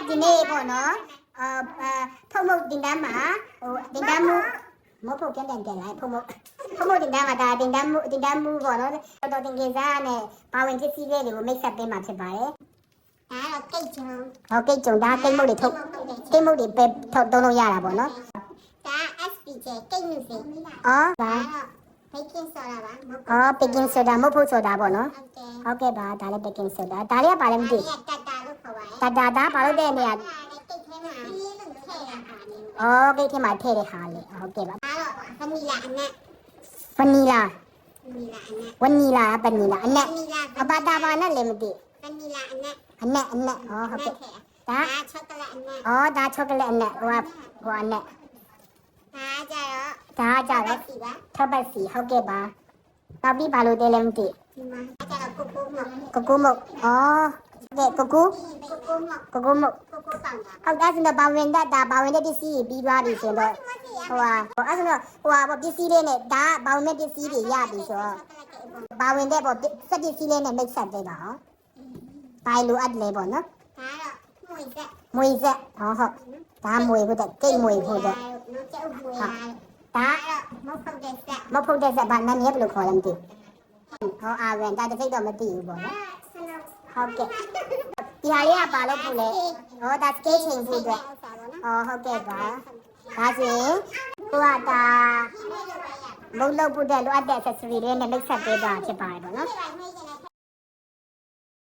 ဒီနေ့ပေါ့နော်ဖုံမုတ်တင်တန်းမှာတင်တန်းမှုမဟုတ်ပြန်လိုက်ဖုံမုတ်တင်တန်းမှာဒါတင်တန်းမှုပေါ့နော်တော်တင်ကေစားနဲ့ပါဝင်ပစ္စည်းလေးတွေကိုမိတ်ဆက်ပေးမှာဖြစ်ပါတယ်ဒါတော့ကိတ်ကျုံကိတ်ကျုံဒါကိတ်မုတ်တွေထုတ်ကိတ်မုတ်တွေပဲထုတ်သုံးလို့ရတာပေါ့နော်ဒါ SPJ ကိတ်နုစီဒါbaking soda ပါbaking soda မဟုတ်ဆိုတာပေါ့နော်ဟုတ်ကဲ့ပါဒါလည်း baking soda ဒါလေးကပါလဲမသိဘူးတတာလို့ခေါ်ပါတယ်တတာဘာလို့တဲ့နေရာကိတ်ထဲမှာကိတ်ထဲမှာထည့်တဲ့ဟာလေဟုတ်ကဲ့ပါဒါတော့ဗနီလာအနက်ဗနီလာအနက်အပါတာပါနဲ့လည်းမသိဗနီလာအနက်ဟုတ်ကဲ့ဒါချောကလက်အနက်ဒါချောကလက်အနက်ဟိုအနက်ဒါကြတော့ထပ်ပတ်စီဟုတ်ကဲ့ပါနောက်ပြီးဘာလို့တဲလဲမသိဒီမှာဒါကြတော့ကိုကိုမုတ်ကဲကိုကူမုတ်ဟုတ်ဒါဆိုတော့ဘာဝင်တဲ့ပစ္စည်းပြီးသွားပြီဆိုတော့အဲ့ဆိုတော့ပစ္စည်းလေးနဲ့ဒါဘာဝင်တဲ့ပစ္စည်းတွေရပြီဆိုတော့ဘာဝင်တဲ့ပေါ့စက်ပစ္စည်းလေးနဲ့မိတ်ဆက်ပေးပါဟောဘာလို့အပ်လဲပေါ့နော်ဒါတော့မွေဆက်ဟုတ်ဒါမွေဖို့တဲ့ကိတ်မွေဖို့တဲ့ဒါမဟုတ်တဲ့ဆက်ဘာနာမည်ဘယ်လိုခေါ်လဲမသိဘူးဟောအာဝင်ဒါတစ်စိတ်တော့မသိဘူးပေါ့နော်ဟုတ်ကဲ့ဒီဟာလေးကပါလို့ဖို့လေဟောဒါစကေးချိန်ဖို့အတွက်ဟုတ်ကဲ့ပါဒါဆိုရင်ကိုကဒါမုတ်လို့ဖို့တဲ့လိုအပ်တဲ့ accessory လေးနဲ့မိတ်ဆက်ပေးတာဖြစ်ပါတယ်ပေါ့နော်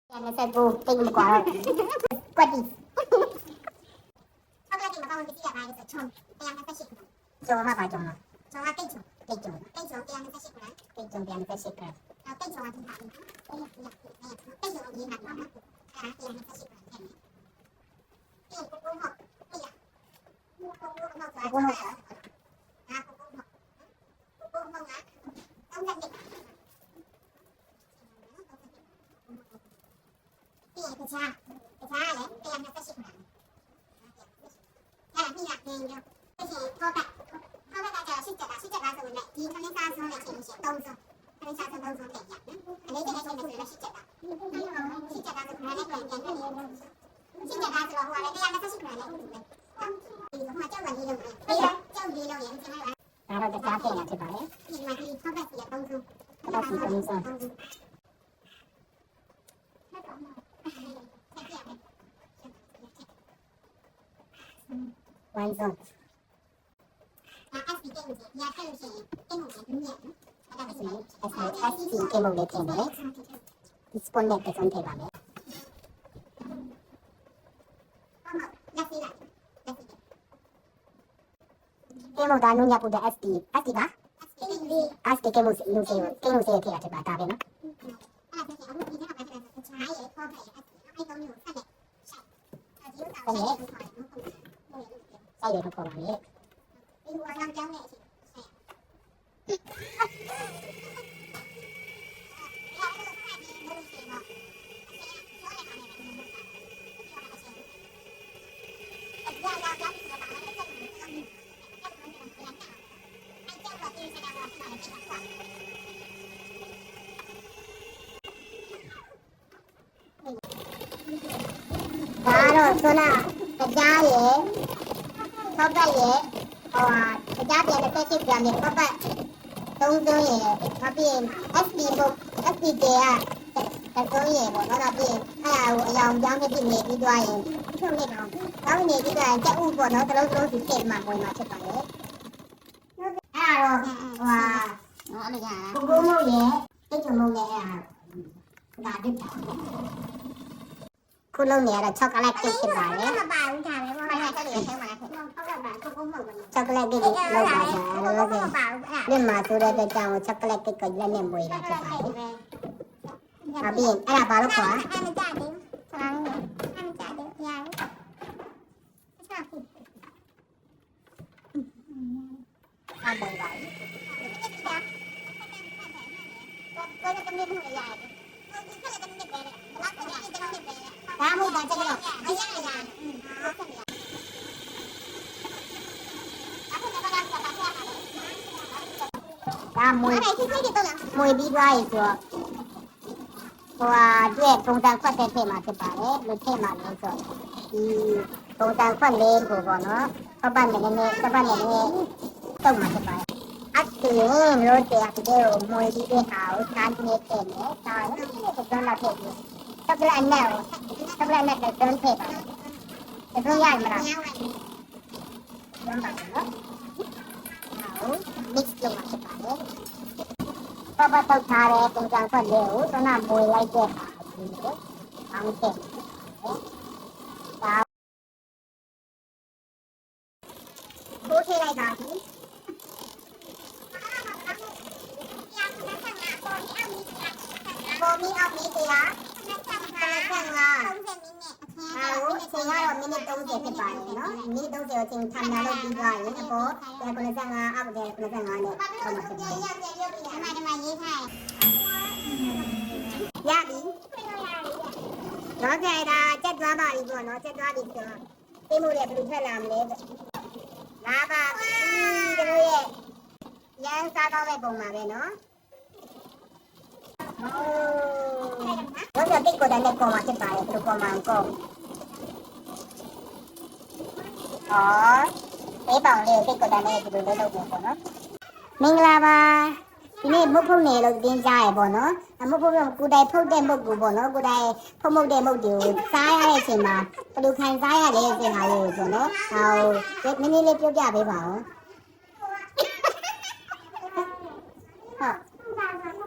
ပြန်ဆက်ဖို့တိတ်မကွာတော့ကွက်တီဟုတ်ကဲ့ဒီမှာကောင်းတဲ့ကြည့်ရပါလိမ့်ဆိုချုံတရားနဲ့ဆက်ရှိကျော်မှာပါကျော်မှာကျော်ကတိတ်ချုံတရားနဲ့ဆက်ရှိပါလားတိတ်ချုံတရားနဲ့ဆက်ရှိပါတော့တိတ်ချုံကဒီပါတိတ်ချုံဒီမှာပါတရားနဲ့ဆက်ရှိပါတယ်ကိုကိုမတခြားလည်းတရားနဲ့ဆက်ရှိပါအဲ့ဒါပြီးတာပြင်ရောအဲ့ဒီထောက်ကကျတော့စစ်ကြတာဆိုရင်ဒီခလင်းစားဆုံးနဲ့ချိန်ရှိ3ဆုံးခလင်းစားဆုံး3ဆုံးတင်ရအဲ့ဒီတည်းချင်းနဲ့စစ်ကြတာဆိုခါနဲ့ပြန်စစ်ကြတာဆိုတော့ဟိုကလည်းတရားနဲ့ဆက်ရှိပါလေဒီမှာကြောက်ဝင်လေးလုံးကြောက်လေးလုံးရင်ကျွန်တော်ဒါတော့ကြားပြင်ရဖြစ်ပါလေဒီမှာဒီထောက်ကစီ3ဆုံးထောက်ကစီ3ဆုံးဝိုင်းဆုံးSPK ကိုရခဲ့လို့ရှိရင်အင်းကိုမြင်တယ်အဲ့ဒါဆိုရင် SPK ကိုလည်းပြင်တယ်ဒီစပွန်နဲ့ပြန်ထည့်ပါမယ်ကေမိုဒါနုညပူတဲ့ SP ပါ SPK ကိုလို့ဆိုရင်ကေမိုစေထည့်ရတဲ့ပါဒါပဲနော်အဲ့ဒါဆိုရင်အခုဒီထဲမှာပဲတခြားရေခေါ်ခဲ့အဲ့တုံးမျိုးဆက်လက်ဆိုင်ရတော့ခေါ်ပါလေဒီလိုအကြောင်းနဲ့ဒါတော့ဆိုတော့ကြားရယ်ထောက်ပတ်ရယ်ကြားပြန်တဲ့ဆက်ပြန်တဲ့ထောက်ပတ်3ဆုံးရယ်နောက်ပြီး SPJ က3ရယ်ပေါ့တော့ပြီးအဲ့ဒါကိုအယောင်ကြောင်းနဲ့ပြင်နေပြီးသွားရင်ထုတ်နေတော့ကောင်းနေပြီးတော့ကြက်ဥပေါ့နော်တစ်လုံးစီထည့်မှဝင်မှာဖြစ်ပါလေအဲ့ဒါတော့အဲ့ဒါကိုမုတ်ရယ်တိတ်ချုံမုတ်ရယ်အဲ့ဒါဒစ်တာခုလုံးနေရတော့ချောကလက်ကိတ်ဖြစ်ပါလေမပါဘူးဒါပဲဘာလဲတက်ရထဲမှာဟုတ်ကဲ့ပါကိုမုတ်ပါချောကလက်ကိတ်လောက်ပါလားလောကလက်မှာဆိုတဲ့ကြောင်ချောကလက်ကိတ်ကိုလက်နဲ့မွေးတာဖြစ်ပါလေအပြင်အဲ့ဒါဘာလို့ခေါ်အဲ့မကြတယ်ဆန်းအဲ့မကြတယ်ရအောင်ဆက်ပြီအဘိုင်ပါကိုယ်ကတည်းကမရတယ်ဒါမှမဟုတ်တော့ကျွန်တော်အရင်ကဒါမွေပြီးသွားပြီဆိုတော့ တွေ့ပုံစံခွက်တဲ့ထဲမှာဖြစ်ပါတယ်လူထဲမှာလို့ဆိုဒီပုံစံခွက်လေးကိုပေါ့နော်ပတ်နေနေပတ်နေနေတုံးမှာဖြစ်ပါတယ်အတူလို့တရားဒီကိုမွေးပြီးတဲ့ဟာကိုစားနေတယ်နဲ့ဒါလည်းဒီကတော့လာဖြစ်ပြီးတကယ်အနဲ့တကယ်အနဲ့တော့တွန်းထည့်ပါတယ်တွန်းရမှာလားတွန်းပါနော်ဟုတ် mix လုပ်မှာဖြစ်ပါတယ်ပပတောက်ထားတဲ့ပုံစံခွက်လေးကိုတော့မွေးလိုက်တဲ့ဟာဒီလိုအောင်တဲ့ဒါကိုထည့်လိုက်ပါပြီပေါ်မီအောင်နေတရားဟုတ်အချိန်ကတော့မိနစ်30ဖြစ်ပါတယ်နော်မိနစ်30အချိန်ထိုင်လာလို့ပြီးသွားရင်အပေါ်95အောက်တယ်95နဲ့တော့မှာဖြစ်ပါတယ်ဒီမှာရေးထားရပြီတော့ကြိုက်တာကြက်သွားပါပြီပေါ့နော်ကြက်သွားပြီဆိုတော့သိမှုတွေဘယ်လိုထွက်လာမလဲလာပါပြီတို့ရဲ့ရန်စားတော့တဲ့ပုံပါပဲနော်တော့ကြတိတ်ကိုတည်းနဲ့ပေါ်မှာဖြစ်ပါတယ်သူပေါ်မှာကောအေးပေါင်လေးတိတ်ကိုတည်းနဲ့ဒီလိုလုပ်နေပေါ့နော်မင်္ဂလာပါဒီနေ့မုတ်ဖုတ်နေလို့တင်းကြရပေါ့နော်မုတ်ဖုတ်ကိုတိုင်ဖုတ်တဲ့မုတ်ကိုပေါ့နော်ကိုတိုင်ဖုတ်မုတ်တဲ့မုတ်တွေကိုစားရတဲ့အချိန်မှာဘယ်လိုခံစားရလဲဆိုဟာလေးပေါ့နော်ဟိုနည်းနည်းလေးပြောပြပေးပါဦး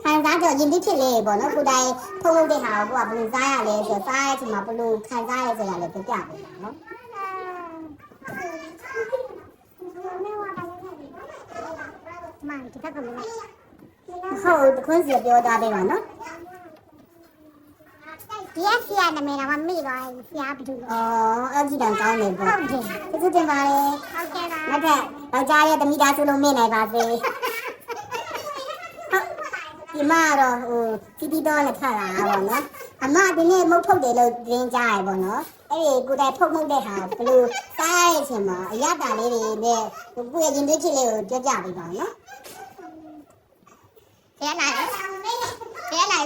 ခံစားကြရင်ဒီဖြစ်လေပေါ့နော်ကိုတိုင်ဖုတ်လို့တဲ့ဟာကိုကဘယ်လိုစားရလဲဆိုစားရတဲ့အချိန်မှာဘယ်လိုခံစားရလဲဆိုတာလည်းပြောပြပေးပါနော်မိုင်းဒီကကမဟုတ်ခွန်းစီပြောသားပေးပါနော်ဒီရစီရနာမည်တော့မိသွားပြီဆရာဘယ်လိုအဲ့ဒီတန်ကောင်းနေပေါ့ဟုတ်တယ်ကျေးဇူးတင်ပါတယ်ဟုတ်ကဲ့ပါနောက်ထပ်ယောက်ျားရဲ့တမိသားစုလုံးမိနိုင်ပါစေဒီမှာတော့တီတီတော့လည်းထွက်လာတာပေါ့နော်အမဒီနေ့မုတ်ထုတ်တယ်လို့သတင်းကြားရပေါ့နော်အဲ့ဒီကိုတိုင်ဖုတ်မှုတ်တဲ့ဟာဘယ်လိုစားရခြင်းမှာအရတာလေးတွေနဲ့ကိုယ့်ရဲ့ရင်သွေးဖြစ်လေးကိုပြောပြပေးပါနော်ကျဲလာ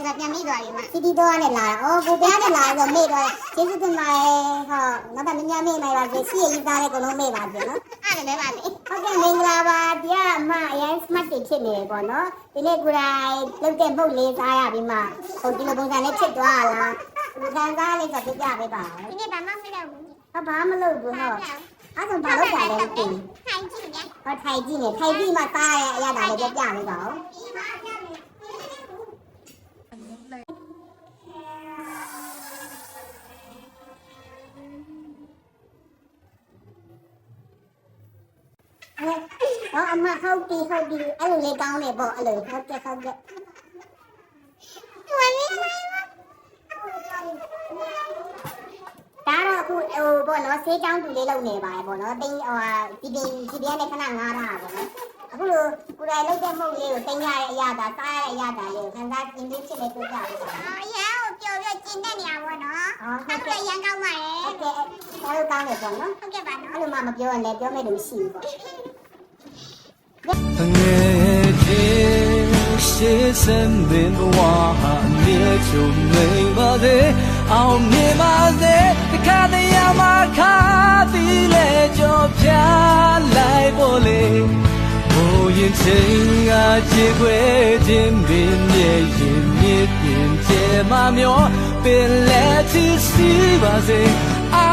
ဆိုပြန်မိသွားပြီမတီတီတော့နဲ့လာတာကိုပြားနဲ့လာဆိုမေ့တော့ကျေးဇူးတင်ပါတယ်ဟောနောက်ထပ်မြင်မေ့နိုင်ပါစေရှိရည်သားတဲ့ကလုံးမေ့ပါစေနော်အဲ့ဒါလည်းပါလေဟုတ်ကဲ့မင်္ဂလာပါဒီကအမအရင် smart တွေဖြစ်နေတယ်ပေါ့နော်ဒီနေ့ကိုယ်တိုင်လုပ်တဲ့ပုတ်လေးစားရပြီးမှဟိုဒီလိုပုံစံလေးဖြစ်သွားလားဒီခံစားလေးဆိုပြပြပေးပါဒီနေ့ဘာမှမလုပ်ဘူးဘာမှမလုပ်ဘူးဟောအဲ့ဒါဘာလို့ကြလဲမသိဘူးထိုင်ကြည့်နေထိုင်ကြည့်မှစားရအရတာလေးပြပြပေးပါဦးအမဟုတ်ပြီအဲ့လိုလေးကောင်းနေပေါ့အဲ့လိုဟုတ်ကဲ့ဒါတော့အခုပေါ့နော်ဆေးချောင်းတူလေးလုပ်နေပါတယ်ပေါ့နော်တင်းဒီပြဲနဲ့ခဏငားတာပေါ့နော်အခုလိုကိုယ်တိုင်လုပ်တဲ့မုတ်လေးကိုတင်းရတဲ့အရာဒါစားရတဲ့အရာဒါလေးကိုခံစားကျင်ပြီးဖြစ်နေပြကြပါရအောင်ပျော်ကျင်တဲ့နေရာပေါ့နော်ဟုတ်ကဲ့ရန်ကောင်းပါရဲ့ဟုတ်ကဲ့ဒါလိုကောင်းနေပေါ့နော်ဟုတ်ကဲ့ပါနော်အဲ့လိုမှမပြောရင်လည်းပြောမဲ့လို့ရှိဘူးပေါ့ငယ်ချင်းရှေးစံပင်ဘဝဟာမြေချုံနေပါစေအောင်မြင်ပါစေတခါတည်းရမှာခါသည်လေကြောပြလိုက်ဖို့လေဘိုးရင်ချင်းကချေခွဲခြင်းပင်မြေရင်မြစ်ပြင်ကျဲမမျောပင်လက်ချီစီပါစေအာ